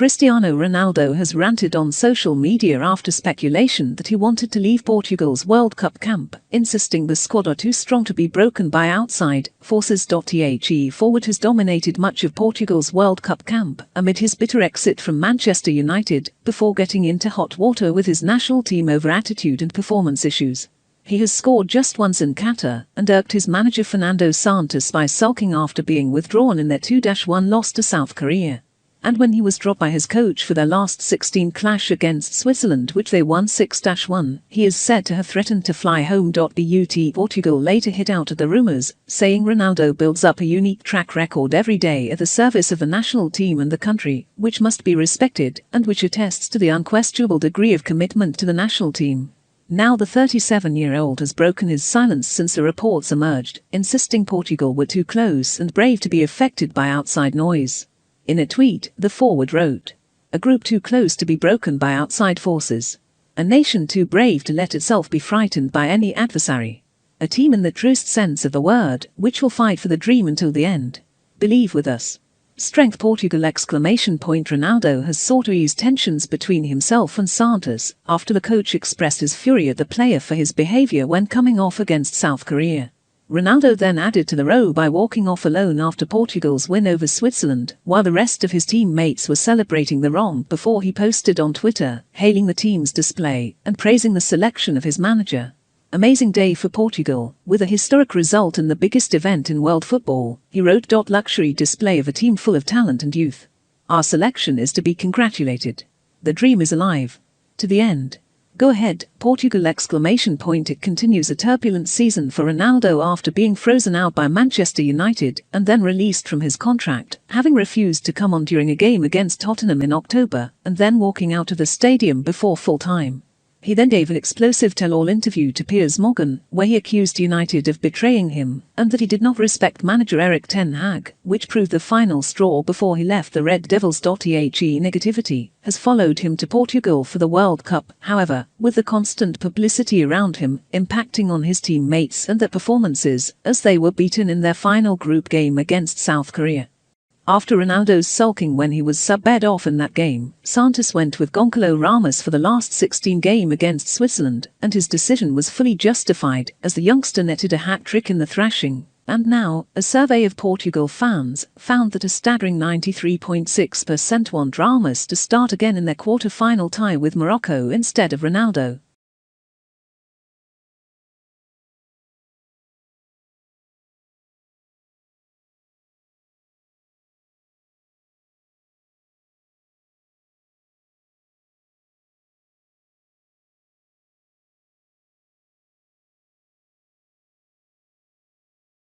Cristiano Ronaldo has ranted on social media after speculation that he wanted to leave Portugal's World Cup camp, insisting the squad are too strong to be broken by outside forces. The forward has dominated much of Portugal's World Cup camp amid his bitter exit from Manchester United, before getting into hot water with his national team over attitude and performance issues. He has scored just once in Qatar and irked his manager Fernando Santos by sulking after being withdrawn in their 2-1 loss to South Korea. And when he was dropped by his coach for their last 16 clash against Switzerland, which they won 6-1, he is said to have threatened to fly home. Portugal later hit out at the rumours, saying Ronaldo builds up a unique track record every day at the service of the national team and the country, which must be respected, and which attests to the unquestionable degree of commitment to the national team. Now the 37-year-old has broken his silence since the reports emerged, insisting Portugal were too close and brave to be affected by outside noise. In a tweet, the forward wrote, "A group too close to be broken by outside forces. A nation too brave to let itself be frightened by any adversary. A team in the truest sense of the word, which will fight for the dream until the end. Believe with us. Strength Portugal!" Ronaldo has sought to ease tensions between himself and Santos after the coach expressed his fury at the player for his behavior when coming off against South Korea. Ronaldo then added to the row by walking off alone after Portugal's win over Switzerland, while the rest of his teammates were celebrating the romp, before he posted on Twitter, hailing the team's display and praising the selection of his manager. "Amazing day for Portugal, with a historic result in the biggest event in world football," he wrote. "Luxury display of a team full of talent and youth. Our selection is to be congratulated. The dream is alive. To the end. Go ahead, Portugal!" It continues a turbulent season for Ronaldo after being frozen out by Manchester United and then released from his contract, having refused to come on during a game against Tottenham in October and then walking out of the stadium before full time. He then gave an explosive tell-all interview to Piers Morgan, where he accused United of betraying him and that he did not respect manager Erik ten Hag, which proved the final straw before he left the Red Devils. Negativity has followed him to Portugal for the World Cup, however, with the constant publicity around him impacting on his teammates and their performances, as they were beaten in their final group game against South Korea. After Ronaldo's sulking when he was subbed off in that game, Santos went with Gonçalo Ramos for the last 16 game against Switzerland, and his decision was fully justified as the youngster netted a hat-trick in the thrashing. And now, a survey of Portugal fans found that a staggering 93.6% want Ramos to start again in their quarter-final tie with Morocco instead of Ronaldo.